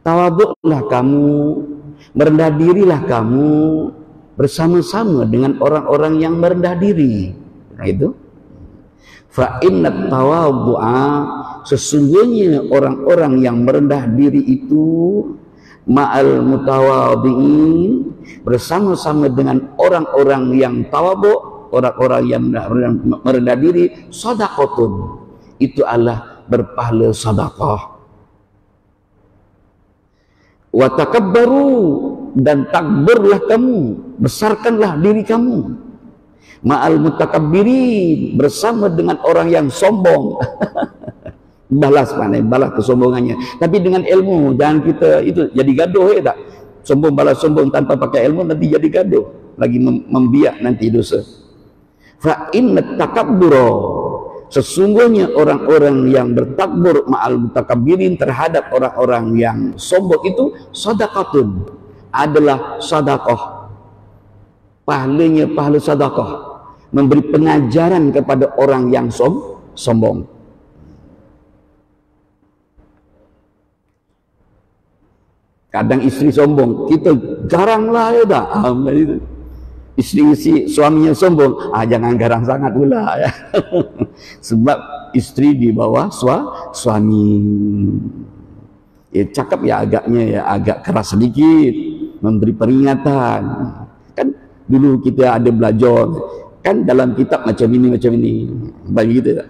Tawaduklah kamu, merendah dirilah kamu bersama-sama dengan orang-orang yang merendah diri. Nah, itu. Fa innat tawadhu'a, sesungguhnya orang-orang yang merendah diri itu ma'al mutawadhi'in, bersama-sama dengan orang-orang yang tawadhu, orang-orang yang merendah diri, sadaqatun, itu adalah berpahala sedekah. Wa takabbaru, dan takbirlah kamu, besarkanlah diri kamu, ma'al mutakabbirin, bersama dengan orang yang sombong. Balas kesombongannya, tapi dengan ilmu. Jangan kita itu jadi gaduh, ya tak? Sombong balas sombong tanpa pakai ilmu, nanti jadi gaduh, lagi membiak nanti dosa. Fa inna takabbura, sesungguhnya orang-orang yang bertakbur ma'al mutakabbirin, terhadap orang-orang yang sombong itu, sadaqatun, adalah sedekah. Pahalanya pahala sedekah, memberi pengajaran kepada orang yang sombong. Kadang istri sombong, kita garanglah, ya tak? Istri suaminya sombong, jangan garang sangat pula, ya. Sebab istri di bawah suami. Ya, cakap ya agaknya ya agak keras sedikit, memberi peringatan. Kan dulu kita ada belajar, kan dalam kitab macam ini, bagi kita tak?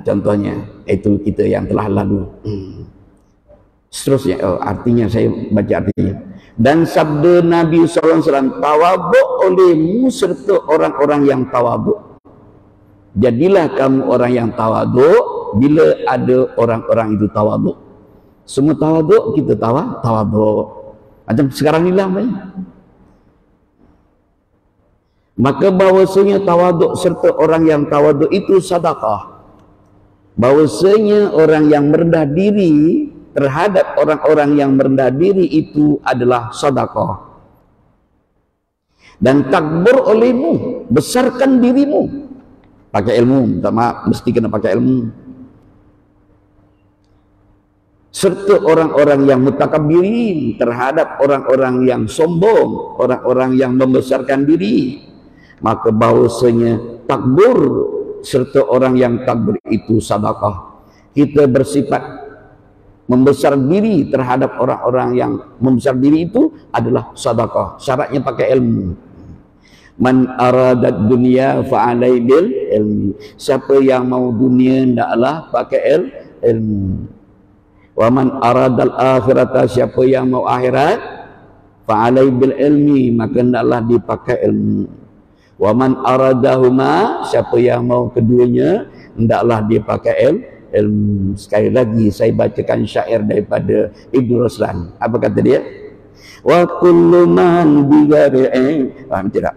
Contohnya itu kita yang telah lalu. Seterusnya, artinya saya baca artinya. Dan sabda Nabi SAW, tawaduk olehmu serta orang-orang yang tawaduk. Jadilah kamu orang yang tawaduk bila ada orang-orang itu tawaduk. Semua tawaduk, kita tawaduk. Macam sekarang ni lah. Maka bahawasanya tawaduk serta orang yang tawaduk itu sedekah. Bahawasanya orang yang merendah diri terhadap orang-orang yang merendah diri itu adalah sedekah. Dan takbur olehmu, besarkan dirimu, pakai ilmu, minta maaf, mesti kena pakai ilmu. Serta orang-orang yang mutakabbirin, terhadap orang-orang yang sombong, orang-orang yang membesarkan diri. Maka bahawasanya takbur serta orang yang takbur itu sedekah. Kita bersifat membesar diri terhadap orang-orang yang membesar diri itu adalah sedekah. Syaratnya pakai ilmu. Man aradat dunia fa'alai bil ilmi. Siapa yang mau dunia, hendaklah pakai ilmu. Wa man aradal akhirata, siapa yang mau akhirat, fa'alai bil ilmi, maka hendaklah dipakai ilmu. Wa man aradahuma, siapa yang mau keduanya, hendaklah dipakai ilmu. Sekali lagi saya bacakan syair daripada Ibnu Ruslan. Apa kata dia? Wa kullu man bighairi tidak.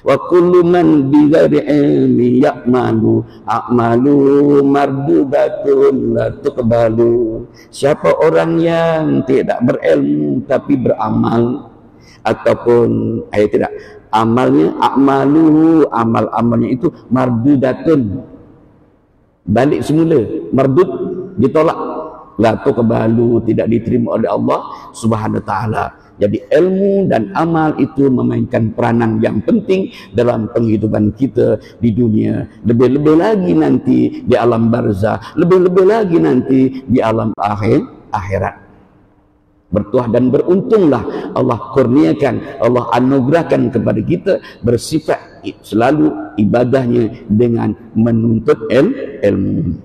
Wa kullu man bighairi ilmi ya'malu a'malu mardudatun la tuqbalu. Siapa orang yang tidak berilmu tapi beramal, ataupun tidak, amalnya a'malu, amal-amalnya itu mardudatun, balik semula, mardud, ditolak, la tuqbalu, tidak diterima oleh Allah Subhanahu wa taala. Jadi ilmu dan amal itu memainkan peranan yang penting dalam penghidupan kita di dunia, lebih-lebih lagi nanti di alam barzah, lebih-lebih lagi nanti di alam akhirat. Bertuah dan beruntunglah Allah kurniakan, Allah anugerahkan kepada kita bersifat selalu ibadahnya dengan menuntut ilmu.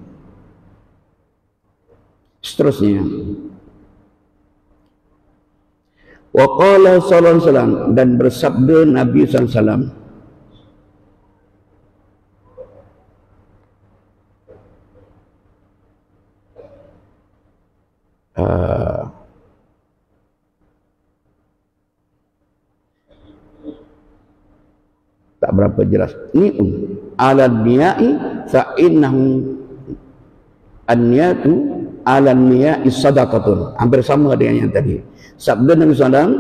Seterusnya, wa qala sallallahu alaihi wasallam, dan bersabda Nabi sallallahu alaihi wasallam, tak berapa jelas ni, ala niyai fa innahu an-niyatu ala niyai sadaqatun. Hampir sama dengan yang tadi. Sabda Nabi SAW,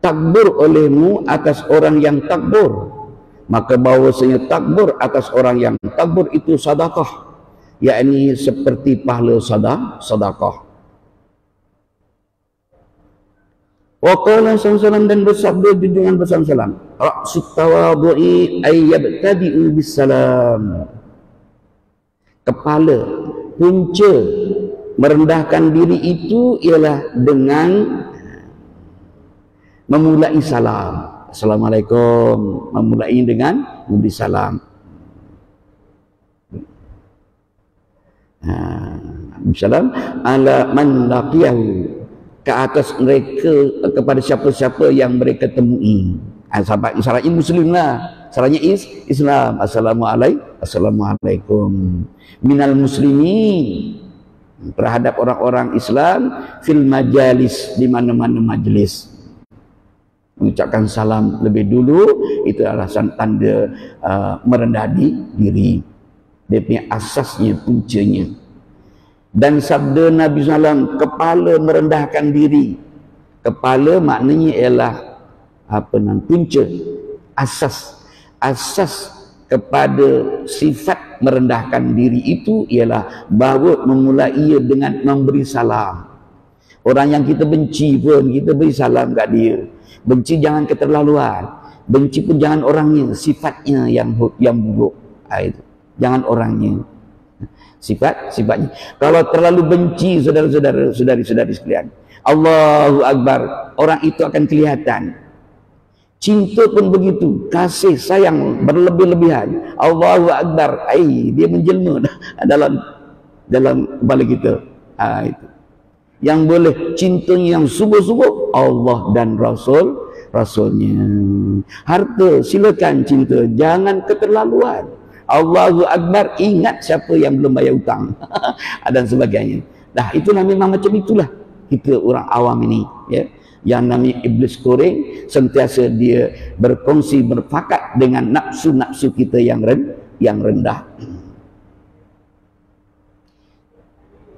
takbur olehmu atas orang yang takbur, maka bahwasanya takbur atas orang yang takbur itu sedekah. yakni seperti pahala sedekah. Wa qala sallallahu dan bersabda junjungan bersalam, ra'sut tawadhu'i ay yabtadi'u bis salam. Kepala, punca merendahkan diri itu ialah dengan memulai salam. Assalamualaikum, memulai dengan memberi salam. Salam ala man laqiyahu, ke atas mereka, kepada siapa-siapa yang mereka temui. Syaratnya Muslim lah, syaratnya Islam. Assalamualaikum minal muslimin, terhadap orang-orang Islam, fil majalis, di mana-mana majlis. Mengucapkan salam lebih dulu, itu adalah tanda merendah diri. Dia punya asasnya, puncanya. Dan sabda Nabi SAW, kepala merendahkan diri. Kepala maknanya ialah punca, asas kepada sifat merendahkan diri itu ialah bahawa memulai ia dengan memberi salam. Orang yang kita benci pun kita beri salam kat dia. Benci jangan keterlaluan, benci pun jangan orangnya, sifatnya yang buruk. Itu jangan orangnya, sifatnya. Kalau terlalu benci, saudara-saudara, saudari-saudari sekalian, Allahu Akbar, orang itu akan kelihatan. Cinta pun begitu, kasih sayang berlebih-lebihan, Allahu Akbar, dia menjelma dalam kepala kita. Itu yang boleh cintanya yang sungguh-sungguh Allah dan Rasulnya. Harta silakan cinta, jangan keterlaluan. Allahu Akbar, ingat siapa yang belum bayar hutang dan sebagainya. Itulah memang macam itulah kita orang awam ini, ya. Yang namanya iblis goreng, sentiasa dia berkongsi, berfakat dengan nafsu-nafsu kita yang rendah.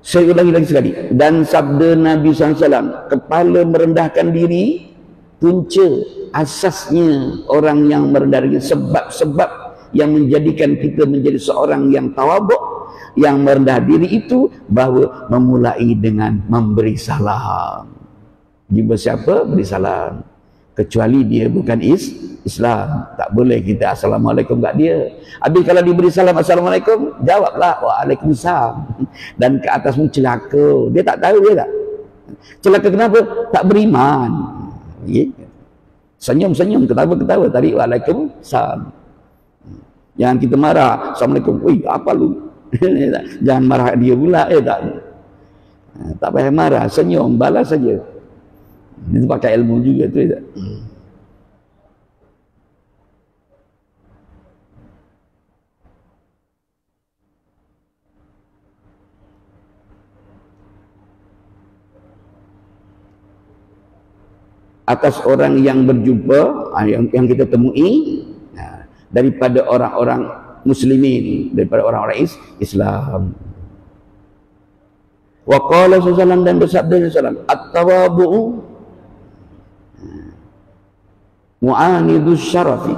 Saya ulangi lagi sekali. Dan sabda Nabi SAW, kepala merendahkan diri, punca, asasnya orang yang merendah diri, sebab-sebab yang menjadikan kita menjadi seorang yang tawaduk, yang merendah diri itu, bahawa memulai dengan memberi salam. Jumpa siapa, beri salam. Kecuali dia bukan Islam, tak boleh kita Assalamualaikum kat dia. Habis kalau diberi salam Assalamualaikum, jawablah Waalaikumsalam. Dan ke atasmu celaka. Dia tak tahu, dia tak. Celaka kenapa? Tak beriman. Senyum-senyum, ketawa-ketawa, tarik Waalaikumsalam. Jangan kita marah, Assalamualaikum, apa lu? Jangan marah dia pula, tak. Tak payah marah, senyum, balas saja. Itu pakai ilmu juga tu, tak? Atas orang yang berjumpa, yang kita temui, daripada orang-orang muslimin, daripada orang-orang Islam. Wa qala sallallahu dan bersabda sallallahu, at-tawadhu mu'anidus syarafi,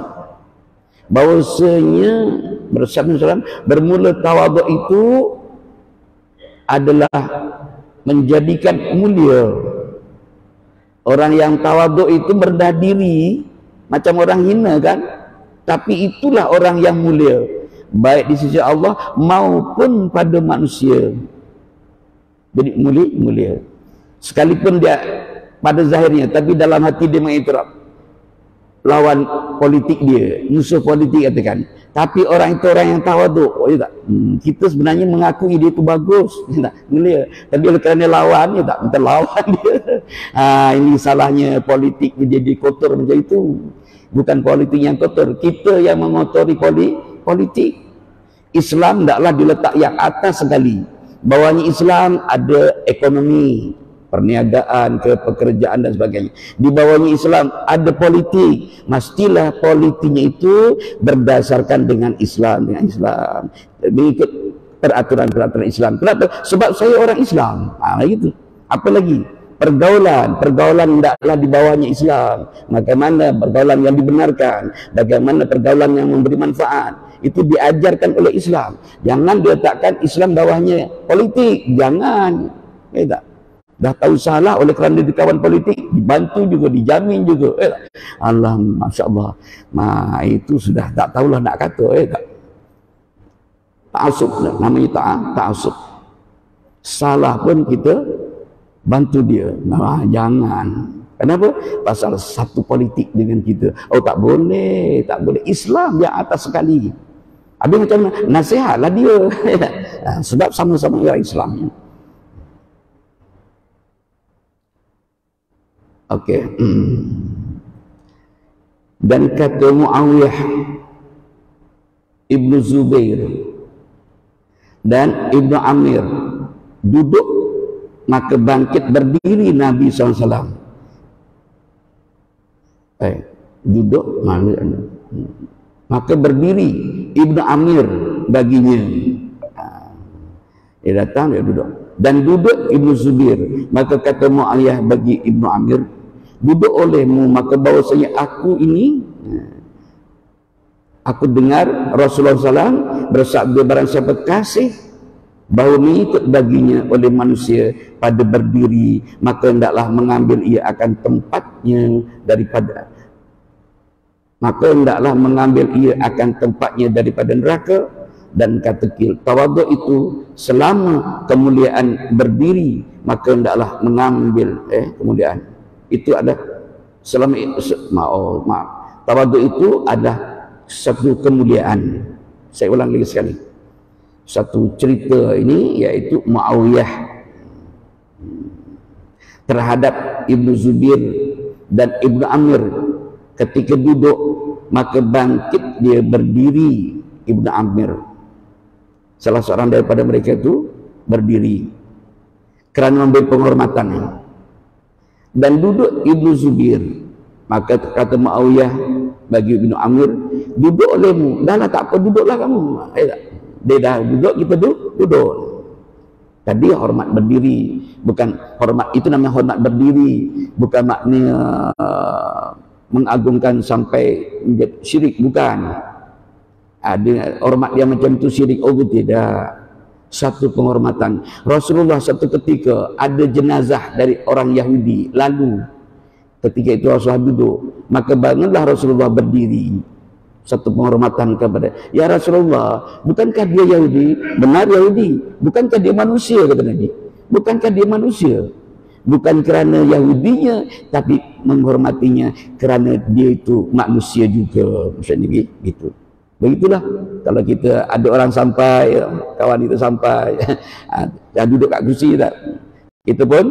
bahwasanya bersabda sallallahu, bermula tawadhu itu adalah menjadikan mulia. Orang yang tawadhu itu merendah diri macam orang hina, kan? Tapi itulah orang yang mulia, baik di sisi Allah maupun pada manusia. Jadi mulia. Sekalipun dia pada zahirnya, tapi dalam hati dia mengiktiraf lawan politik dia, musuh politik katakan. Tapi orang itu orang yang tawaduk, tak? Kita sebenarnya mengakui dia itu bagus, tak? Mulia. Tapi kerana lawan, tak? Kita lawan dia. Ini salahnya politik, dia jadi kotor macam itu. Bukan politik yang kotor, kita yang mengotori politik. Islam taklah diletak yang atas sekali. Bawahnya Islam ada ekonomi, perniagaan, ke pekerjaan dan sebagainya. Di bawahnya Islam ada politik. Mestilah politiknya itu berdasarkan dengan Islam, mengikut peraturan-peraturan Islam. Kenapa? Sebab saya orang Islam. Gitu. Apa lagi? Pergaulan tidaklah di bawahnya Islam. Bagaimana pergaulan yang dibenarkan, bagaimana pergaulan yang memberi manfaat, Itu diajarkan oleh Islam. Jangan diletakkan Islam bawahnya politik. Jangan. Tak? Dah tahu salah oleh kerana dikawan politik, dibantu juga, dijamin juga. Allah, Masya Allah. Itu sudah tak tahulah nak kata. Tak? Ta'asub, namanya ta'asub. Salah pun kita bantu dia. Jangan. Kenapa? Pasal satu politik dengan kita. Oh, tak boleh, tak boleh. Islam yang atas sekali. Habis macam nasihatlah dia. Sebab sama-sama orang Islam. Okey. Dan kata Muawiyah Ibnu Zubair dan Ibnu Amir duduk, maka bangkit berdiri Nabi SAW. Duduk, maka berdiri Ibnu Amir baginya. Dia datang, dia duduk. Dan duduk Ibnu Zubair. Maka kata Muawiyah bagi Ibnu Amir, duduk olehmu, maka bahawasanya aku ini, aku dengar Rasulullah SAW bersabda, barang siapa kasih bahawa mengikut baginya oleh manusia pada berdiri, maka hendaklah mengambil ia akan tempatnya daripada neraka. Dan kata tawaduk itu selama kemuliaan berdiri, maka hendaklah mengambil kemuliaan. Itu ada selama tawaduk itu ada satu kemuliaan. Saya ulang lagi sekali. Satu cerita ini iaitu Muawiyah terhadap Ibnu Zubair dan Ibnu Amir. Ketika duduk, maka bangkit dia berdiri Ibnu Amir. Salah seorang daripada mereka itu berdiri kerana memberi penghormatan. Dan duduk Ibnu Zubair. Maka kata Muawiyah bagi Ibnu Amir, duduk olehmu. Dah lah, tak apa, duduklah kamu. Dia dah duduk, kita duduk. Tadi hormat berdiri, bukan hormat, itu namanya hormat berdiri, bukan maknanya mengagungkan sampai menjadi syirik, bukan. Ada hormat yang macam itu syirik, oh tidak. Satu penghormatan. Rasulullah satu ketika ada jenazah dari orang Yahudi, lalu ketika itu Rasulullah duduk, maka bangunlah Rasulullah berdiri. Satu penghormatan kepada, ya Rasulullah, bukankah dia Yahudi? Benar Yahudi. Bukankah dia manusia, kata Nabi? Bukankah dia manusia? Bukan kerana Yahudinya, tapi menghormatinya kerana dia itu manusia juga. Maksudnya gitu. Begitulah kalau kita ada orang sampai, kawan kita sampai, dah duduk kat kursi tak, kita pun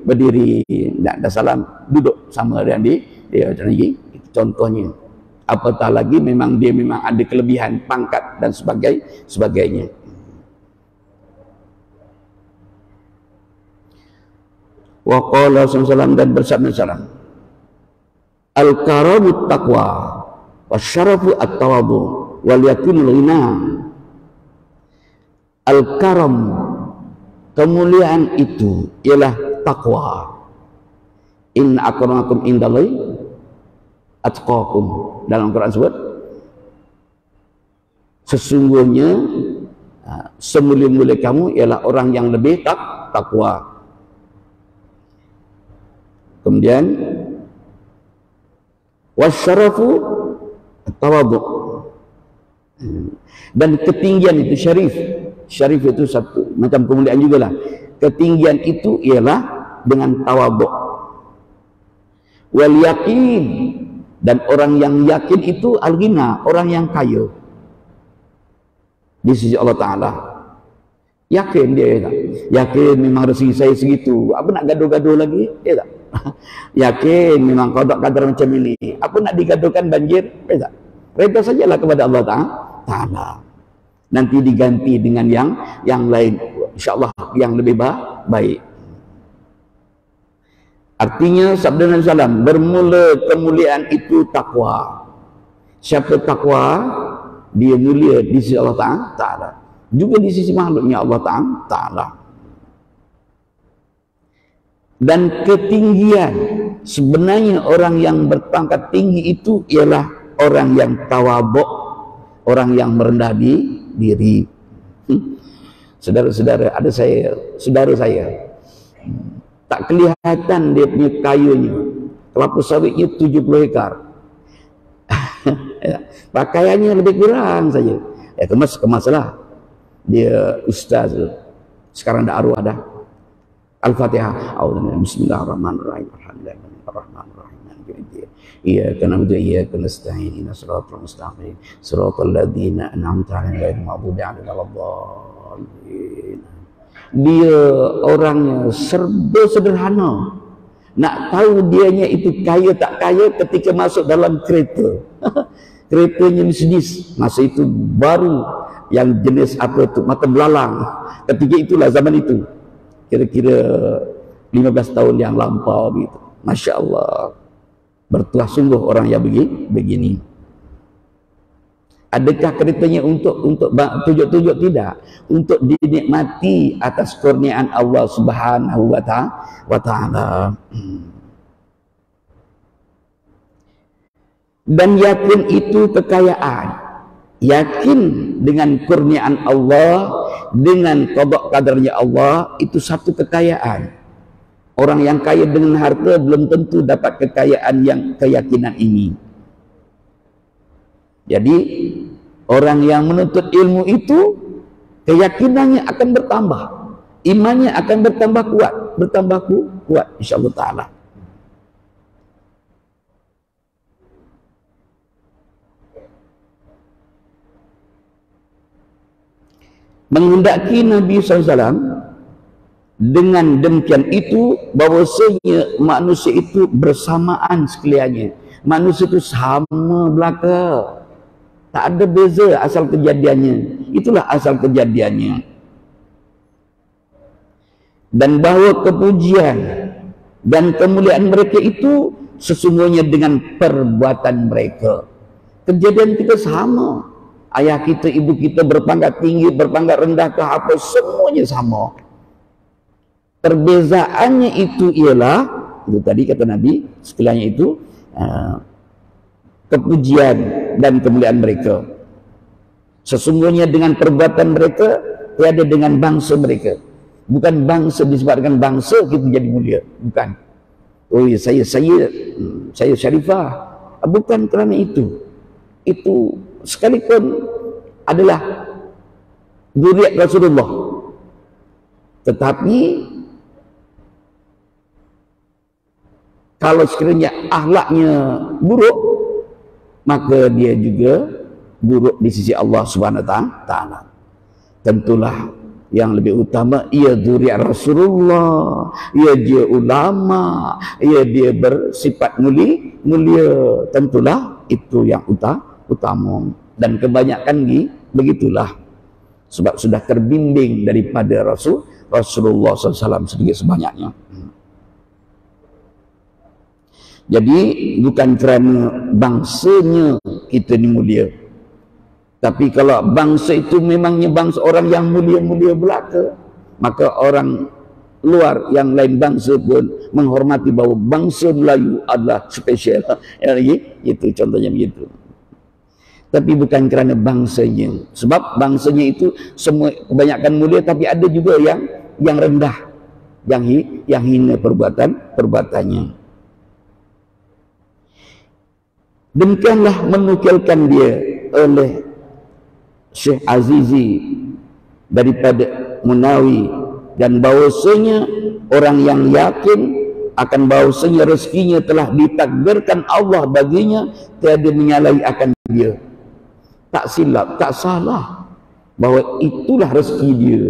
berdiri, dah salam, duduk sama dengan dia macam ni. Contohnya. Apatah lagi memang dia memang ada kelebihan pangkat dan sebagainya. Wa qala sallallahu dan bersabda sallam, al-karamu taqwa wasyarafu at-tawadhu wal yakunul ghina. Al-karam, kemuliaan itu ialah takwa. Inna akramakum indallahi atqakum. Dalam Quran sebut, sesungguhnya semulia-mulia kamu ialah orang yang lebih takwa. Kemudian wasyarafu tawadhu, dan ketinggian itu syarif itu satu macam kemuliaan jugalah. Ketinggian itu ialah dengan tawadhu. Wal yakin, dan orang yang yakin itu al-ghina, orang yang kaya di sisi Allah Ta'ala. Yakin dia tak? Yakin memang rezeki saya segitu, apa nak gaduh-gaduh lagi? Tak? Yakin memang kodok kadar macam ini, apa nak digaduhkan banjir? Tak? Reda sajalah kepada Allah Ta'ala. Nanti diganti dengan yang lain, insyaAllah yang lebih baik. Artinya sabda Nabi SAW, bermula kemuliaan itu takwa. Siapa takwa, dia mulia di sisi Allah Ta'ala, juga di sisi makhluknya Allah Ta'ala. Dan ketinggian, sebenarnya orang yang berpangkat tinggi itu ialah orang yang tawadhu, orang yang merendah diri. Saudara-saudara, ada saudara saya, tak kelihatan dia punya kayunya, kelapa sawitnya 70 hektar. Pakaiannya lebih kurang saja. Kemaslah. Dia ustaz. Sekarang dah arwah dah. Al-Fatihah. Bismillahirrahmanirrahim. Alhamdulillahirrahmanirrahim. Iyyaka na'budu wa iyyaka nasta'in. Ihdinas siratal mustaqim. Siratal ladzina an'amta 'alaihim ghairil maghdubi 'alaihim waladdallin. Dia orangnya serba sederhana. Nak tahu dianya itu kaya tak kaya ketika masuk dalam kereta. Keretanya Mercedes. Masa itu baru yang jenis apa tu, mata belalang. Ketika itulah zaman itu. Kira-kira 15 tahun yang lampau gitu. Masya Allah. Bertuah sungguh orang yang begini. Adakah keretanya untuk tujuh-tujuh? Tidak. Untuk dinikmati atas kurniaan Allah Subhanahu wa ta'ala. Dan yakin itu kekayaan. Yakin dengan kurniaan Allah, dengan qada qadarnya Allah, itu satu kekayaan. Orang yang kaya dengan harta belum tentu dapat kekayaan yang keyakinan ini. Jadi orang yang menuntut ilmu itu keyakinannya akan bertambah, imannya akan bertambah kuat insyaallah taala. Menghendaki Nabi SAW dengan demikian itu bahwasanya manusia itu bersamaan sekaliannya. Manusia itu sama belaka. Tak ada beza asal kejadiannya. Itulah asal kejadiannya. Dan bahawa kepujian dan kemuliaan mereka itu sesungguhnya dengan perbuatan mereka. Kejadian kita sama. Ayah kita, ibu kita berpangkat tinggi, berpangkat rendah ke apa, semuanya sama. Perbezaannya itu ialah, itu tadi kata Nabi, sekaliannya itu kepujian dan kemuliaan mereka. Sesungguhnya dengan perbuatan mereka, tiada dengan bangsa mereka. Bukan bangsa disebabkan bangsa kita jadi mulia, bukan. Oh ya, saya Syarifah, bukan kerana itu. Itu sekalipun adalah zuriat Rasulullah, tetapi kalau sekiranya akhlaknya buruk, maka dia juga buruk di sisi Allah Subhanahu wa taala. Tentulah yang lebih utama ia zuriat Rasulullah, ia dia ulama, ia dia bersifat mulia, tentulah itu yang utama. Dan kebanyakan begitulah, sebab sudah terbimbing daripada Rasulullah SAW sedikit sebanyaknya. Jadi bukan kerana bangsanya kita ni mulia, tapi kalau bangsa itu memangnya bangsa orang yang mulia-mulia belaka, maka orang luar yang lain bangsa pun menghormati bahawa bangsa Melayu adalah spesial. Itu contohnya begitu. Tapi bukan kerana bangsanya, sebab bangsanya itu semua kebanyakan mulia, tapi ada juga yang rendah, yang hina perbuatannya. Demikianlah menukilkan dia oleh Syekh Azizi daripada Munawi, dan bahwasanya orang yang yakin akan bahwasanya rezekinya telah ditakdirkan Allah baginya, tiada menyalahi akan dia. Tak silap, tak salah bahawa itulah rezeki dia.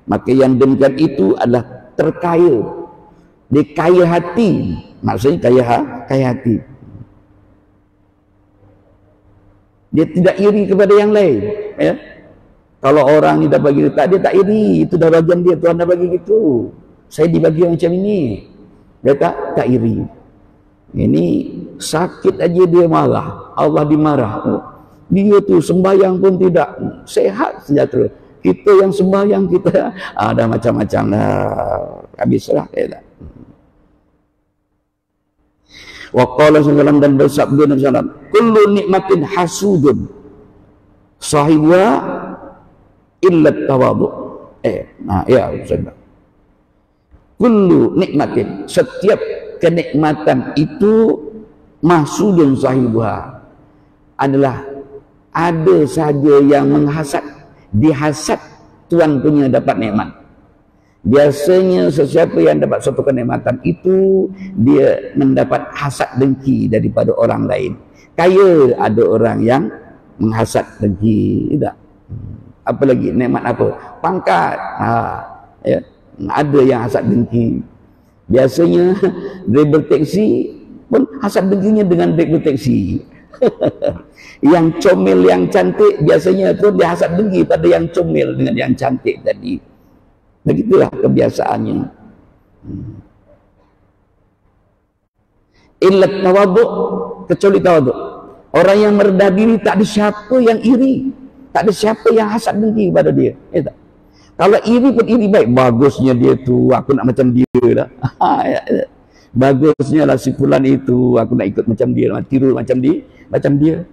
Maka yang demikian itu adalah terkaya. Dia kaya hati. Maksudnya kaya hati. Dia tidak iri kepada yang lain, ya. Kalau orang ni dah bagi dia tak iri, itu dah bagian dia, Tuhan dah bagi gitu. Saya dibagi macam ini. Dia tak iri. Ini sakit aja dia marah, Allah dimarah. Dia tu sembahyang pun tidak, sehat sejahtera. Kita yang sembahyang kita ada macam-macam lah, habislah ya. Wa qala sallallahu dan bersabda Nabi sallallahu, kullu nikmatin hasudun. sahibuha illa tawadhu. Ya Ustaz. Kullu nikmatin, setiap kenikmatan itu mahsudun sahibuha, adalah ada saja yang menghasad, dihasad tuan punya dapat nikmat. Biasanya sesiapa yang dapat suatu kenikmatan itu dia mendapat hasad dengki daripada orang lain. Kaya ada orang yang menghasad dengki, tidak. Apalagi nikmat apa? Pangkat. Ya. Ada yang hasad dengki. Biasanya driver taksi pun hasad dengkinya dengan driver taksi. Yang comel, yang cantik biasanya pun dia hasad dengki pada yang comel dengan yang cantik tadi. Begitulah kebiasaannya. Illa tawadhu, kecuali tawadhu. Orang yang merendah diri tak ada siapa yang iri, tak ada siapa yang hasad dengki kepada dia. Tak? Kalau iri pun iri baik, bagusnya dia tu, aku nak macam dia lah. Bagusnya lah si fulan itu, aku nak ikut macam dia, tiru macam dia.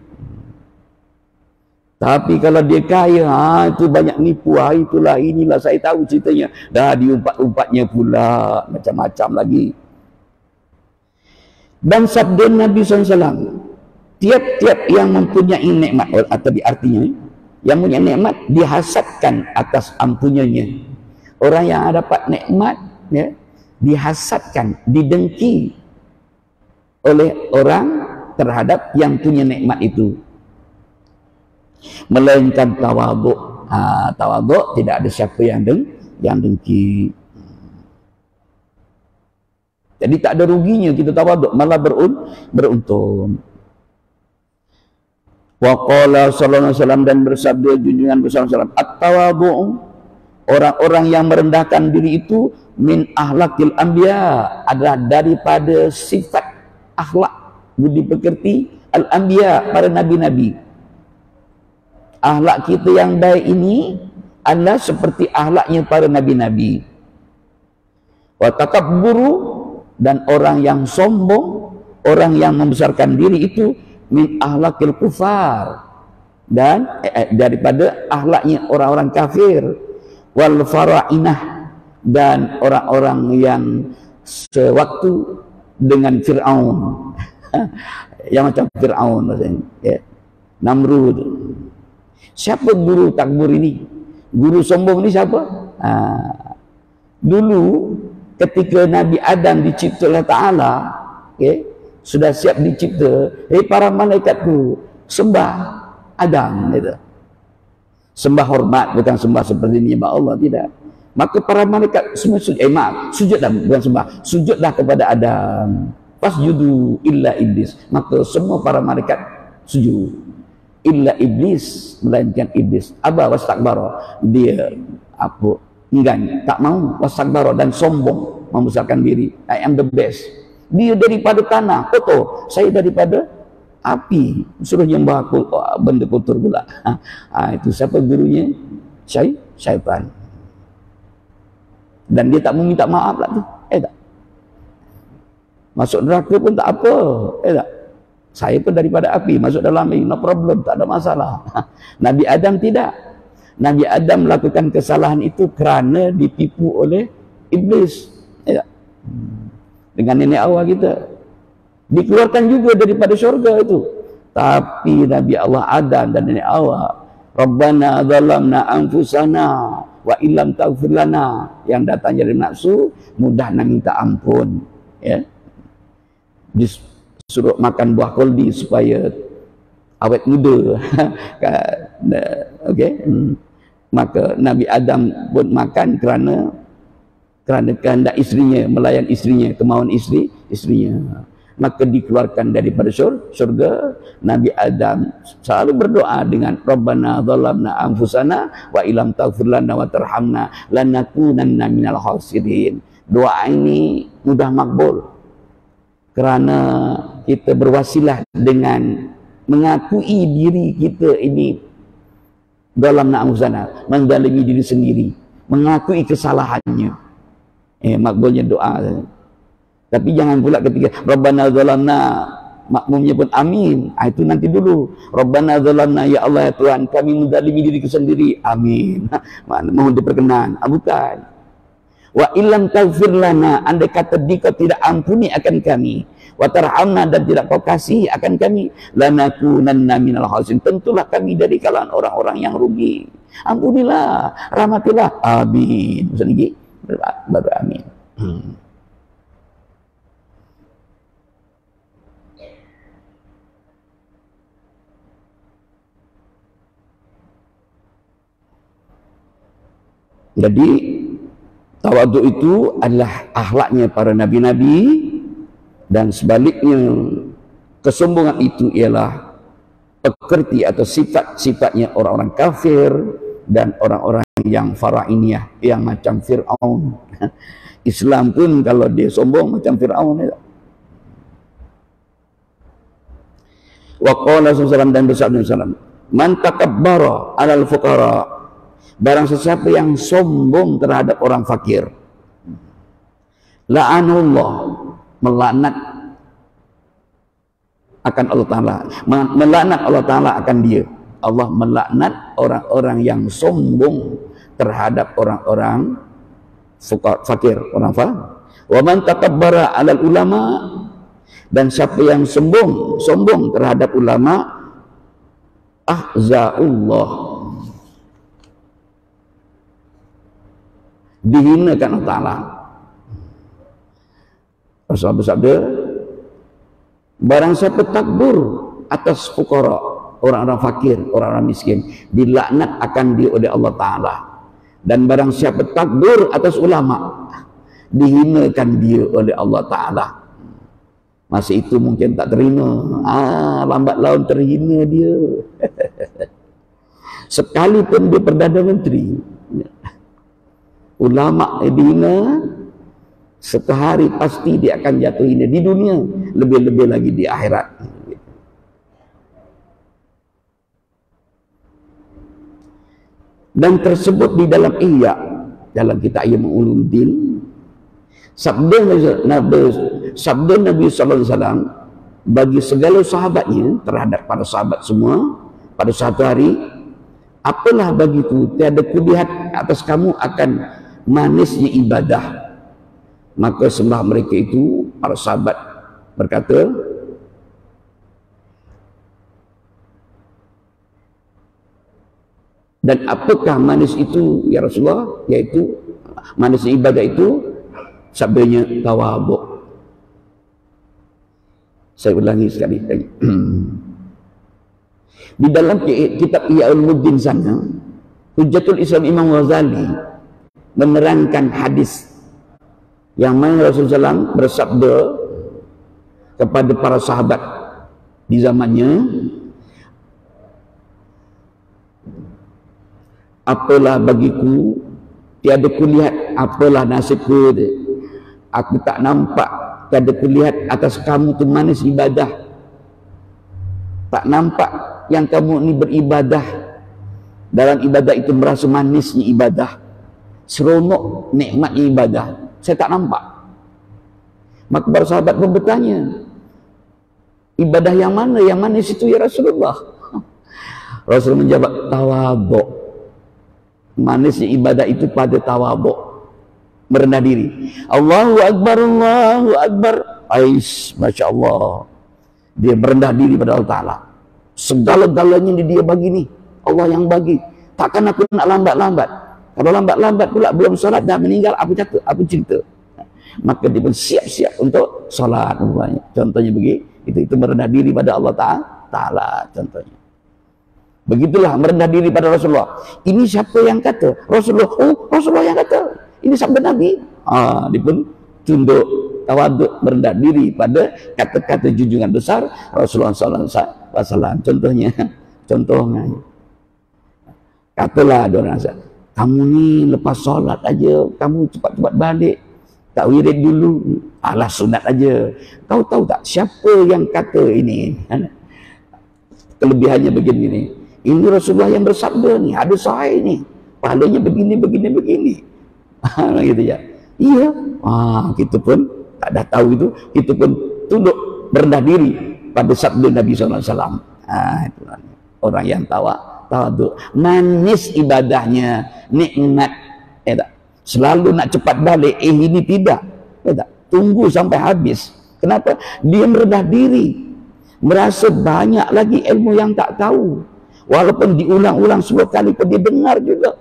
Tapi kalau dia kaya, itu banyak nipu, itulah, inilah, saya tahu ceritanya. Dah diumpat-umpatnya pula, macam-macam lagi. Dan sabda Nabi SAW, tiap-tiap yang mempunyai nikmat, atau artinya, yang punya nikmat dihasadkan atas ampunannya. Orang yang dapat nikmat, ya, dihasadkan, didengki oleh orang terhadap yang punya nikmat itu. Melainkan tawadhu. Tawadhu tidak ada siapa yang dengki. Jadi tak ada ruginya kita tawadhu, malah beruntung. Wa qala sallallahu alaihi wasallam, dan bersabda junjungan besar sallallahu alaihi wasallam, at-tawadhu, orang-orang yang merendahkan diri itu min ahlakil anbiya, adalah daripada sifat akhlak budi pekerti al-anbiya, para nabi-nabi. Akhlak kita yang baik ini adalah seperti akhlaknya para nabi-nabi. Wa takabburu, dan orang yang sombong, orang yang membesarkan diri itu min ahlakil kufar, dan daripada akhlaknya orang-orang kafir. Wal fara'inah, dan orang-orang yang sewaktu dengan Fir'aun. Yang macam Fir'aun maksudnya, ya. Namrud. Siapa guru takbur ini? Guru sombong ini siapa? Dulu ketika Nabi Adam dicipta oleh Ta'ala, okay, sudah siap dicipta, para malaikatku sembah Adam, gitu. Sembah hormat, bukan sembah seperti ini Allah, tidak. Maka para malaikat semua sujudlah, bukan sembah, sujudlah kepada Adam. Fasjudu illa iblis. Maka semua para malaikat sujud. Illa iblis, melainkan iblis. Aba wastakbara, dia enggan, tak mau, wastakbara, dan sombong, membesarkan diri. I am the best. Dia daripada tanah kotor, saya daripada api, suruh nyembah benda kotor pula. Itu siapa gurunya? Syaitan. Dan dia tak meminta maaf lah tu. Tak. Masuk neraka pun tak apa. Tak. Saya pun daripada api, masuk dalam api, no problem, tak ada masalah. Nabi Adam tidak. Nabi Adam melakukan kesalahan itu kerana ditipu oleh iblis. Dengan nenek awal kita. Dikeluarkan juga daripada syurga itu. Tapi Nabi Allah Adam dan nenek awal, Rabbana zalamna anfusana wa illam taghfir lana, yang datang dari nafsu, mudah nak minta ampun. Ya. Suruh makan buah koldi supaya awet muda. Okey. Maka Nabi Adam pun makan kerana kehendak isterinya, melayan isterinya, kemauan isterinya. Maka dikeluarkan daripada syurga. Nabi Adam selalu berdoa dengan Rabbana zalamna anfusana wa illam taghfir lana wa tarhamna lanakunanna minal khasirin. Doa ini mudah makbul kerana kita berwasilah dengan mengakui diri kita ini dalam na'uzana, menzalimi diri sendiri, mengakui kesalahannya. Makbulnya doa. Tapi jangan pula ketika Rabbana zalamna, makmumnya pun amin. Itu nanti dulu. Rabbana zalamna, ya Allah ya Tuhan, kami menzalimi diriku sendiri. Amin. Mohon diperkenan. Bukan. Wa illam taghfir lana, andai kata Dikau tidak ampuni akan kami, wa tarhamna, dan tidak Kau kasih akan kami, lanakunanna minal khasirin, tentulah kami dari kalangan orang-orang yang rugi. Ampunilah, rahmatilah. Amin. Maksudnya baru amin. Jadi tawaduk itu adalah akhlaknya para nabi-nabi, dan sebaliknya kesombongan itu ialah pekerti atau sifat-sifatnya orang-orang kafir dan orang-orang yang farainiyah, yang macam Fir'aun. Islam pun kalau dia sombong macam Fir'aun. Wa qala sallallahu, dan bersabda sallallahu, man takabbara 'alal fuqara, barang sesiapa yang sombong terhadap orang fakir, la'anullah, melaknat akan Allah Ta'ala, melaknat Allah Ta'ala akan dia. Allah melaknat orang-orang yang sombong terhadap orang-orang fakir, orang fakir. Wa man takabbara 'alal ulama, dan siapa yang sombong terhadap ulama, ahza'ullah, dihinakan Allah Ta'ala. Rasulullah bersabda, barang siapa takbur atas fuqara, orang-orang fakir, orang-orang miskin, dilaknat akan dia oleh Allah Ta'ala. Dan barang siapa takbur atas ulama, dihinakan dia oleh Allah Ta'ala. Masa itu mungkin tak terima, lambat laun terhina dia. Sekalipun dia Perdana Menteri, ulama dihina, sekali pasti dia akan jatuh hina di dunia, lebih-lebih lagi di akhirat. Dan tersebut di dalam Ihya, dalam kitab Ihya Ulumuddin, sabda Nabi sallallahu alaihi wasallam bagi segala sahabatnya terhadap para sahabat semua pada satu hari, apalah bagiku tiada kulihat atas kamu akan manisnya ibadah. Maka sebelah mereka itu, para sahabat berkata, dan apakah manis itu ya Rasulullah? Yaitu manisnya ibadah itu, sabdanya tawaduk. Saya ulangi sekali lagi. Di dalam kitab Ihya Ulumuddin sana, Hujjatul Islam Imam Ghazali menerangkan hadis yang mana Rasulullah SAW bersabda kepada para sahabat di zamannya, apalah bagiku, tiada kulihat apalah nasibku, aku tak nampak, tiada kulihat atas kamu tu manis ibadah, tak nampak yang kamu ni beribadah, dalam ibadah itu merasa manisnya ibadah, seronok nikmatnya ibadah, saya tak nampak. Maka para sahabat pun bertanya, ibadah yang mana yang manis itu ya Rasulullah? Rasul menjawab, tawaduk. Manisnya ibadah itu pada tawaduk, merendah diri. Allahu Akbar, Allahu Akbar. Ais, Masya Allah, dia merendah diri pada Allah Ta'ala. Segala-galanya dia bagi ni, Allah yang bagi. Takkan aku nak lambat-lambat. Kalau lambat-lambat pula belum solat dah meninggal, apa cakap, apa cerita? Maka dia pun siap-siap untuk solat. Contohnya begitu, itu merendah diri pada Allah Ta'ala. Contohnya begitulah merendah diri pada Rasulullah. Ini siapa yang kata? Rasulullah. Oh, Rasulullah yang kata. Ini sabda Nabi. Dia pun tunduk, tawaduk, merendah diri pada kata-kata junjungan besar Rasulullah SAW. Contohnya, katalah orang, kamu ni lepas solat aja, kamu cepat-cepat balik, tak wirid dulu, alah sunat aja. Kau tahu tak siapa yang kata ini? Kelebihannya begini ni. Ini Rasulullah yang bersabda ni, ada sahih ni, pahalanya begini. Gitu ya. Iya. Kita pun tak dah tahu itu, kita pun tunduk merendah diri pada sabda Nabi SAW. Itu orang yang tawaduk, manis ibadahnya, nikmat, tak? Selalu nak cepat balik, ini tidak, tak? Tunggu sampai habis. Kenapa? Dia merendah diri, merasa banyak lagi ilmu yang tak tahu, walaupun diulang-ulang 10 kali pun dia dengar juga,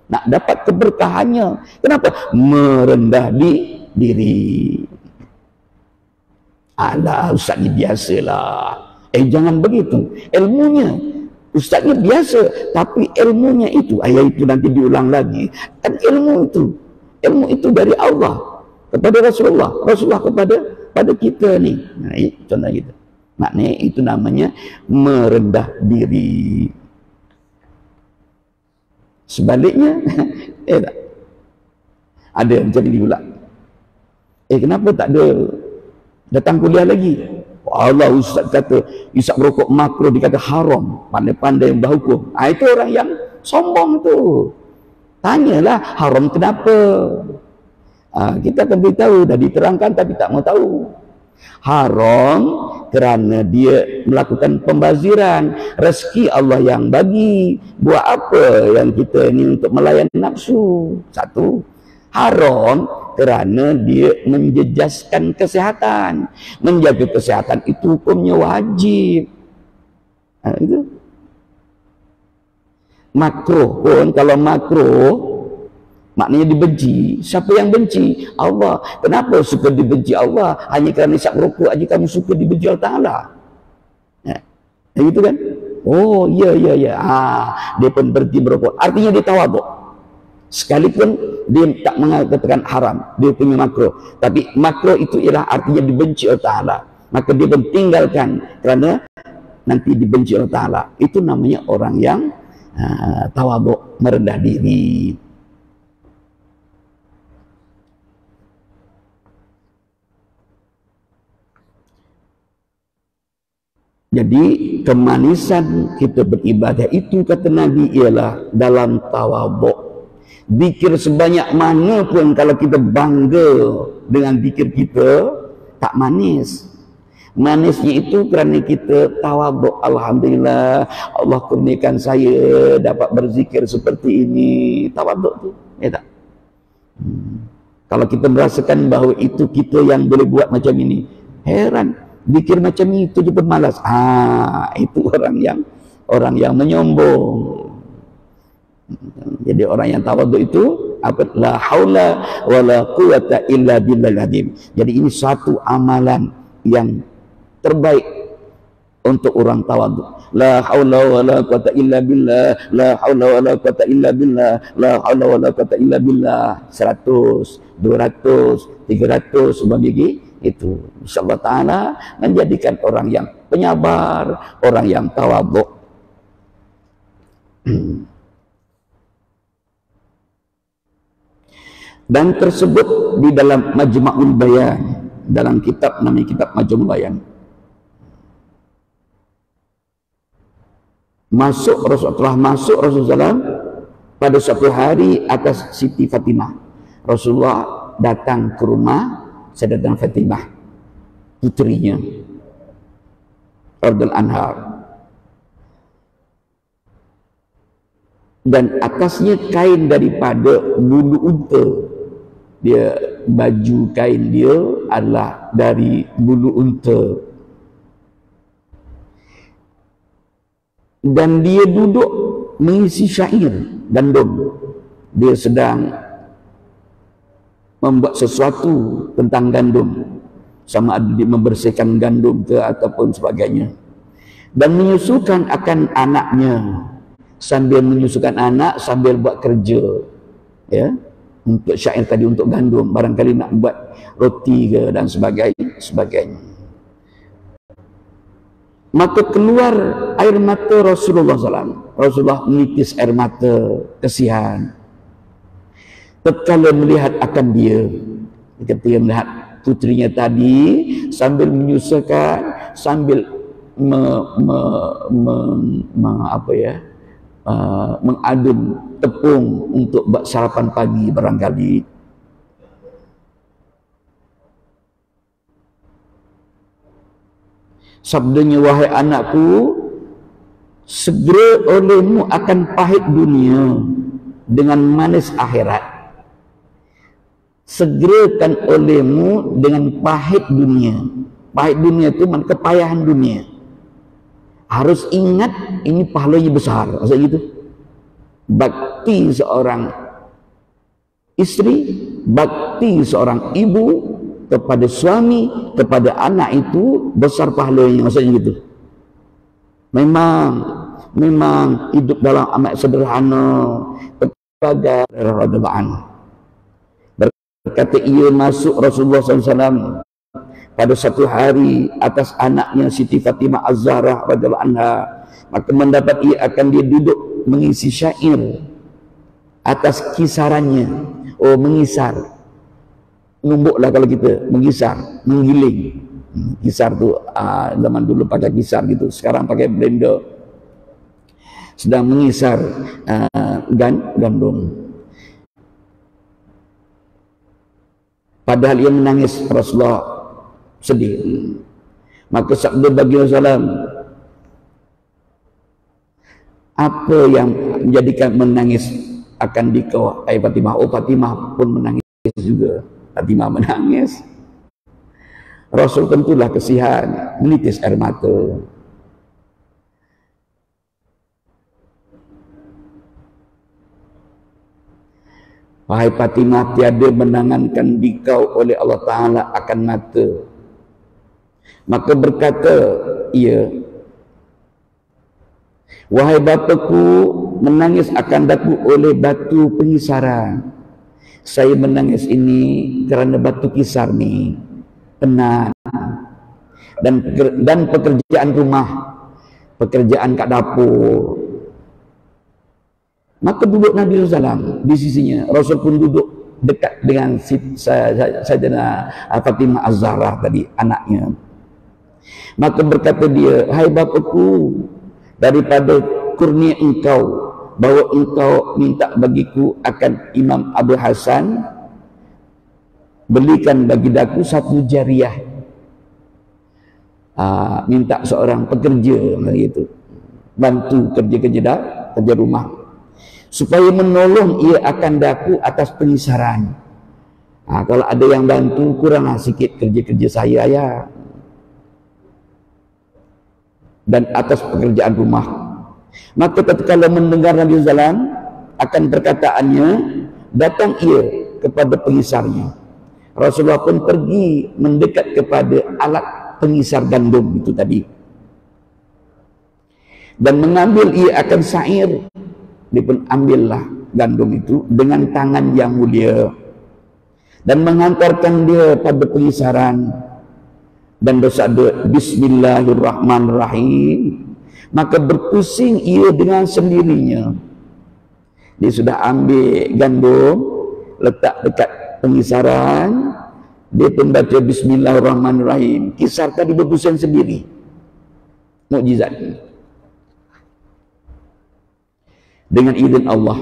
nak dapat keberkahannya. Kenapa? Merendah diri. Alah, ustaz ni biasalah. Jangan begitu. Ilmunya, ustaznya biasa, tapi ilmunya itu, ayat itu nanti diulang lagi. Kan ilmu itu dari Allah kepada Rasulullah kepada kita ni. Nah, itu contoh kita. Maknanya itu namanya merendah diri. Sebaliknya, tak? Ada macam ni pula. Kenapa tak ada datang kuliah lagi? Allah, ustaz kata isap rokok makro dikata haram, pandai-pandai berhukum. Itu orang yang sombong tu. Tanyalah haram kenapa? Kita akan beritahu, dah diterangkan tapi tak mau tahu. Haram kerana dia melakukan pembaziran rezeki Allah yang bagi. Buat apa yang kita ni untuk melayan nafsu? Satu. Haram kerana dia menjejaskan kesihatan. Menjaga kesihatan itu hukumnya wajib. Itu. Makruh pun, kalau makruh maknanya dibenci. Siapa yang benci? Allah. Kenapa suka dibenci Allah? Hanya kerana isap rokok aja kamu suka dibenci Allah Ta'ala. Gitu kan? Oh, ya. Dia pun berhenti merokok. Artinya dia tawaduk. Sekalipun dia tak mengatakan haram, dia punya makro, tapi makro itu ialah artinya dibenci Allah Ta'ala, maka dia pun tinggalkan kerana nanti dibenci Allah Ta'ala. Itu namanya orang yang tawaduk, merendah diri. Jadi kemanisan kita beribadah itu, kata Nabi, ialah dalam tawaduk. Zikir sebanyak mana pun kalau kita bangga dengan zikir kita, tak manis. Manisnya itu kerana kita tawaduk. Alhamdulillah, Allah kurniakan saya dapat berzikir seperti ini. Tawaduk tu, tak? Kalau kita merasakan bahawa itu kita yang boleh buat macam ini, heran, zikir macam itu je pun malas. Itu orang yang menyombong. Jadi orang yang tawaduk itu apa? La haula wala quwata illa billahil azim. Jadi ini satu amalan yang terbaik untuk orang tawaduk. La haula wala quwata illa billah, la haula wala quwata illa billah, la haula wala quwata illa billah. 100, 200, 300 sebagainya itu. Insyaallah taala menjadikan orang yang penyabar, orang yang tawaduk. Dan tersebut di dalam Majma'ul Bayan, dalam kitab namanya kitab Majma'ul Bayan. Telah masuk Rasulullah pada suatu hari atas Siti Fatimah. Rasulullah datang ke rumah Sayyidatina Fatimah, putrinya radhiyallahu anha, dan atasnya kain daripada bulu unta. Dia baju kain dia adalah dari bulu unta, dan dia duduk mengisi syair gandum. Dia sedang membuat sesuatu tentang gandum, sama ada dia membersihkan gandum ke ataupun sebagainya, dan menyusukan akan anaknya, sambil menyusukan anak sambil buat kerja, ya, untuk syair tadi, untuk gandum, barangkali nak buat roti ke dan sebagainya. Maka keluar air mata Rasulullah SAW. Rasulullah menitis air mata kesian tatkala melihat akan dia, ketika melihat putrinya tadi sambil menyusakan, sambil mengadun tepung untuk buat sarapan pagi barangkali. Sabdanya, wahai anakku, segera olehmu akan pahit dunia dengan manis akhirat. Segerakan olehmu dengan pahit dunia. Pahit dunia itu mana kepayahan dunia. Harus ingat ini pahalanya besar. Maksudnya gitu. Bakti seorang istri, bakti seorang ibu kepada suami, kepada anak itu besar pahalanya. Maksudnya gitu. Memang hidup dalam amat sederhana. Berkata ia masuk Rasulullah SAW pada satu hari atas anaknya Siti Fatimah Az-Zahra radhiyallahu anha, maka mendapat ia akan dia duduk mengisi syair atas kisarannya. Oh, mengisar, numbuklah kalau kita mengisar, menggiling. Kisar tu zaman dulu pakai kisar gitu, sekarang pakai blender. Sedang mengisar gandum. Padahal ia menangis. Rasulullah sedih. Maka sabda bagi Rasulullah, apa yang menjadikan menangis akan dikau, ai Fatimah? Oh, Fatimah pun menangis juga. Fatimah menangis. Rasul tentulah kesihan, menitis air mata. Wahai Fatimah, tiada menangankan dikau oleh Allah Ta'ala akan mata. Maka berkata ia, wahai bapakku, menangis akan daku oleh batu pengisaran. Saya menangis ini kerana batu kisar ni penat, dan pekerjaan rumah, pekerjaan kat dapur. Maka duduk Nabi SAW di sisinya. Rasul pun duduk dekat dengan Sayyidina Fatimah Az-Zahra tadi, anaknya. Maka berkata dia, hai bapakku, daripada kurnia engkau bahawa engkau minta bagiku akan Imam Abu Hasan, belikan bagi daku satu jariah. Minta seorang pekerja gitu, bantu kerja rumah, supaya menolong ia akan daku atas pengisaran. Kalau ada yang bantu, kuranglah sikit kerja saya ya, dan atas pekerjaan rumah. Maka tatkala mendengar Nabi SAW akan perkataannya, datang ia kepada pengisarnya. Rasulullah pun pergi mendekat kepada alat pengisar gandum itu tadi, dan mengambil ia akan syair. Dia pun ambillah gandum itu dengan tangan yang mulia dan menghantarkan dia pada pengisaran dan bersabda, Bismillahirrahmanirrahim. Maka berpusing ia dengan sendirinya. Dia sudah ambil gandum, letak dekat pengisaran, dia pun baca Bismillahirrahmanirrahim. Kisar tadi berpusing sendiri. Mukjizat dengan izin Allah.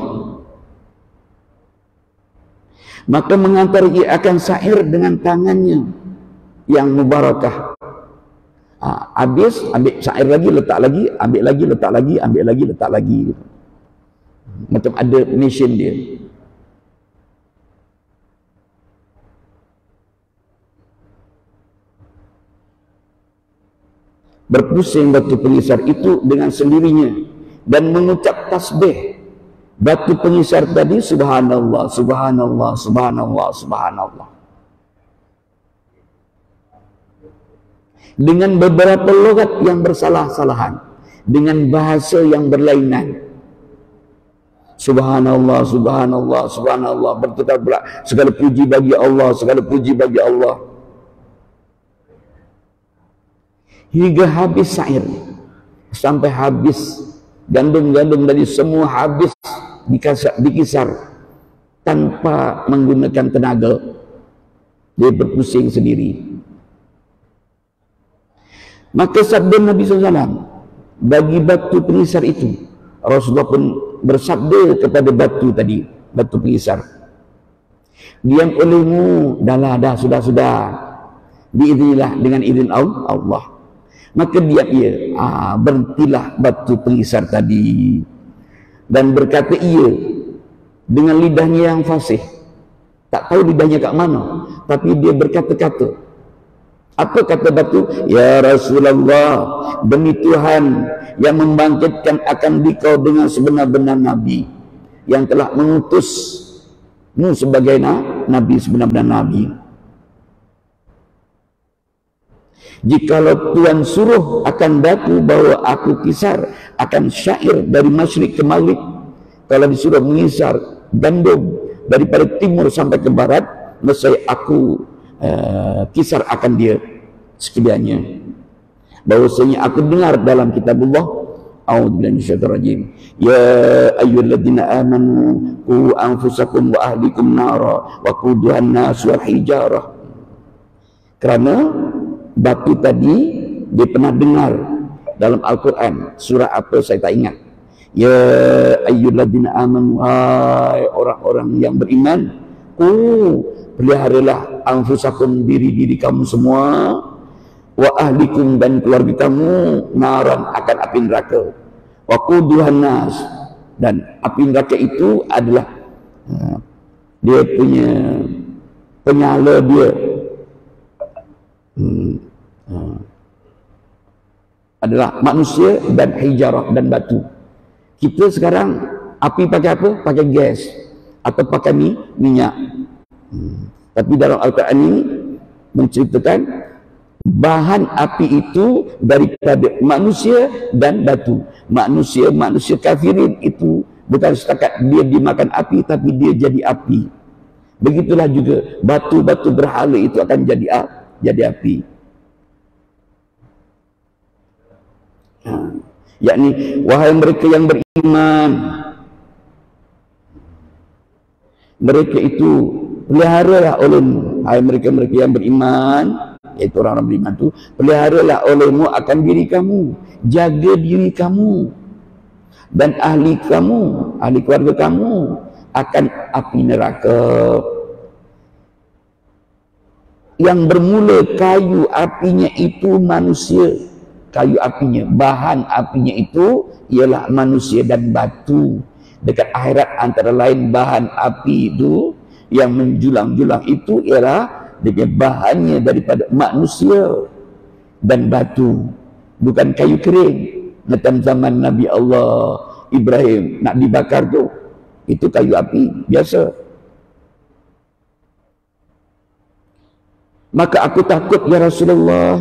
Maka mengantar ia akan syair dengan tangannya yang mubarakah. Habis, ambil syair lagi, letak lagi, ambil lagi, letak lagi, ambil lagi, letak lagi. Macam ada mesin dia. Berpusing batu pengisar itu dengan sendirinya dan mengucap tasbih. Batu pengisar tadi, subhanallah, subhanallah, subhanallah, subhanallah, dengan beberapa logat yang bersalah-salahan, dengan bahasa yang berlainan. Subhanallah, subhanallah, subhanallah, bertukar pula, segala puji bagi Allah, segala puji bagi Allah, hingga habis syair. Sampai habis gandum-gandum dari semua habis dikisar tanpa menggunakan tenaga. Dia berpusing sendiri. Maka sabda Nabi SAW bagi batu pengisar itu, Rasulullah pun bersabda kepada batu tadi, batu pengisar, diam olehmu, dah sudah, biiznillah, dengan izin Allah. Maka diam ia. Berhentilah batu pengisar tadi. Dan berkata ia dengan lidahnya yang fasih. Tak tahu lidahnya kat mana, tapi dia berkata-kata. Apa kata batu? Ya Rasulullah, demi Tuhan yang membangkitkan akan dikau dengan sebenar-benar Nabi, yang telah mengutusmu sebagai Nabi, sebenar-benar Nabi. Jikalau Tuhan suruh akan batu bahawa aku kisar akan syair dari masyrik ke maghrib, kalau disuruh mengisar gandum daripada timur sampai ke barat, nescaya aku kisar akan dia sekaliannya. Bahwasanya aku dengar dalam kitabullah, a'udzubillahi minasyaitonir rajim, ya ayyuhalladzina amanu qu anfusakum wa ahlikum nara wa quduhan nas wal hijarah. Kerana batu tadi dia pernah dengar dalam Al-Quran, surah apa saya tak ingat. Ya ayyuhalladzina amanu, hai orang-orang yang beriman, peliharalah anfusakum, diri-diri kamu semua, wa ahlikum, dan keluarga kamu, naran, akan api neraka, wa quduhan nas, dan api neraka itu adalah dia punya penyala dia adalah manusia dan hijarah dan batu. Kita sekarang api pakai apa? Pakai gas atau pakai minyak. Tapi dalam Al-Quran ini menceritakan bahan api itu daripada manusia dan batu. Manusia kafirin itu bukan setakat dia dimakan api, tapi dia jadi api. Begitulah juga batu-batu berhala itu akan jadi api. Yakni, wahai mereka yang beriman, mereka itu peliharalah olehmu. Hai mereka-mereka yang beriman, iaitu orang-orang beriman itu, peliharalah olehmu akan diri kamu, jaga diri kamu dan ahli kamu, ahli keluarga kamu akan api neraka. Yang bermula kayu apinya itu manusia. Kayu apinya, bahan apinya itu ialah manusia dan batu. Dekat akhirat antara lain bahan api itu yang menjulang-julang itu ialah dia bahannya daripada manusia dan batu, bukan kayu kering. Macam zaman Nabi Allah Ibrahim nak dibakar tu, itu kayu api biasa. Maka aku takut ya Rasulullah,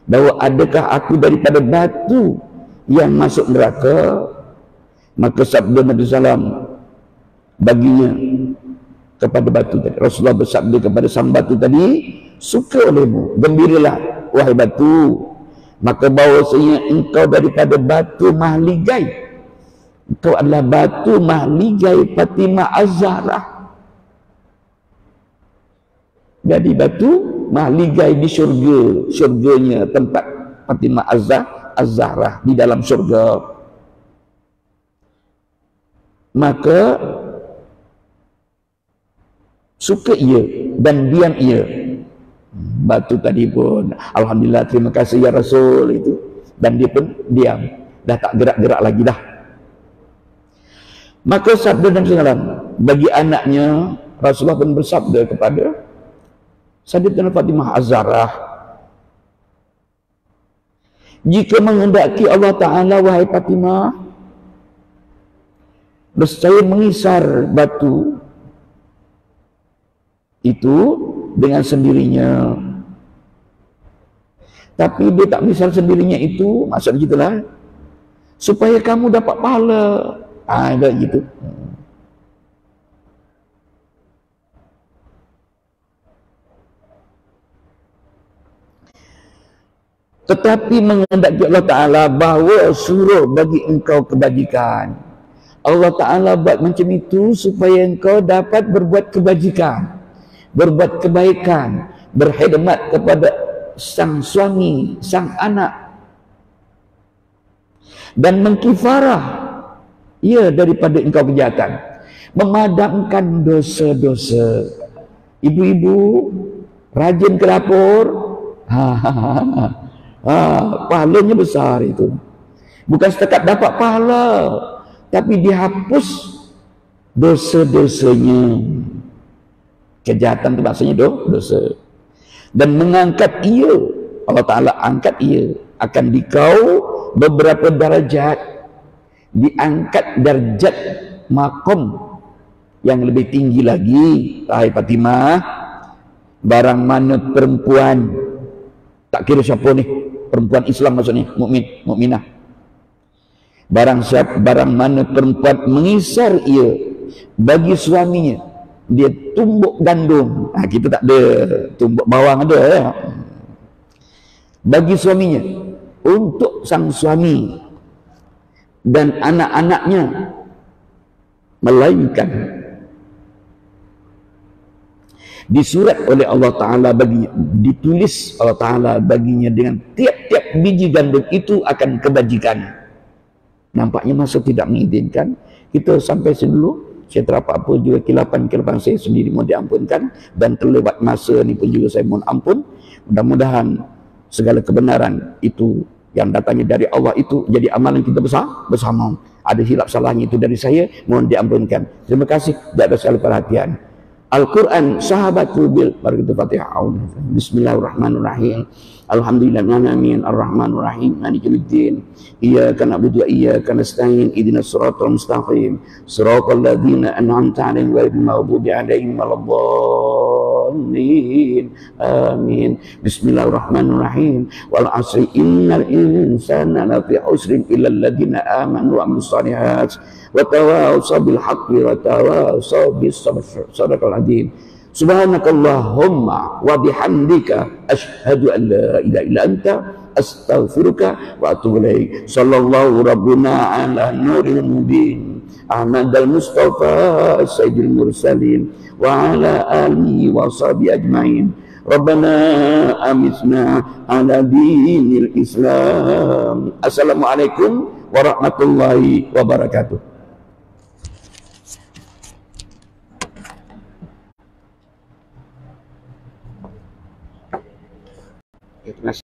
bahawa adakah aku daripada batu yang masuk neraka? Maka sabda Nabi SAW baginya kepada batu tadi. Rasulullah bersabda kepada sang batu tadi, suka olehmu, gembiralah wahai batu, maka bahawasanya engkau daripada batu mahligai, engkau adalah batu mahligai Fatimah Az-Zahrah. Jadi batu mahligai di syurga, syurganya tempat Fatimah Az-Zahrah di dalam syurga. Maka suka ia dan diam ia. Batu tadi pun, alhamdulillah, terima kasih ya Rasul itu, dan dia pun diam, dah tak gerak-gerak lagi dah. Maka sabda Nabi SAW bagi anaknya, Rasulullah pun bersabda kepada Sayyidatina Fatimah Az-Zahrah, jika menghendaki Allah Ta'ala, wahai Fatimah, saya mengisar batu itu dengan sendirinya. Tapi dia tak mengisar sendirinya itu, maksud gitulah, supaya kamu dapat pahala. Ada gitu. Tetapi menghendaki Allah Ta'ala bahawa suruh bagi engkau kebajikan. Allah Ta'ala buat macam itu supaya engkau dapat berbuat kebajikan, berbuat kebaikan, berkhidmat kepada sang suami, sang anak, dan mengkifarah ia daripada engkau kejahatan, memadamkan dosa-dosa. Ibu-ibu rajin ke dapur, Pahalanya besar itu. Bukan setakat dapat pahala, tapi dihapus dosa-dosanya. Kejahatan itu maksudnya dosa. Dan mengangkat ia, Allah Ta'ala angkat ia, akan dikau beberapa darajat, diangkat darjat makom yang lebih tinggi lagi. Hai Fatimah, barang mana perempuan, tak kira siapa ni, perempuan Islam maksudnya, mukminah, barang mana perempuan mengisar ia bagi suaminya, dia tumbuk gandum. Kita tak ada, tumbuk bawang ada ya. Bagi suaminya, untuk sang suami dan anak-anaknya, melainkan disurat oleh Allah Ta'ala baginya, ditulis Allah Ta'ala baginya dengan tiap-tiap biji gandum itu akan kebajikan. Nampaknya masa tidak mengizinkan kita sampai dulu. Saya terapa apa juga kilapan saya sendiri mohon diampunkan, dan terlewat masa ni pun juga saya mohon ampun. Mudah-mudahan segala kebenaran itu yang datangnya dari Allah itu jadi amalan kita bersama. Ada hilap salahnya itu dari saya, mohon diampunkan. Terima kasih di atas segala perhatian. Al-Quran sahabatul bil. Barakatuh Fatihah. Bismillahirrahmanirrahim. Alhamdulillahirrahmanirrahim. Ar-Rahmanirrahim. Maliki yaumiddin. Iyyaka na'budu wa iyyaka nasta'in. Ihdinas siratal mustaqim. Siratal ladzina an'amta 'alaihim ghairil maghdubi 'alaihim waladdallin. Amin. Bismillahirrahmanirrahim. Wal 'asri innal insana lafi khusrin illa alladzina amanu wa 'amilus shalihat wa tawassaw bil haqqi wa tawassaw bis sabr. Sadaqal adzim. Subhanakallahumma wa bihamdika asyhadu an la ilaha illa anta astaghfiruka wa atubu ilaik. Sallallahu rabbuna ala nuril mubin Ahmad al-Mustafa sayyidil mursalin wa ala alihi wa sahbihi ajmain. Rabbana amisna ala dinil Islam. Assalamualaikum warahmatullahi wabarakatuh. Terima kasih.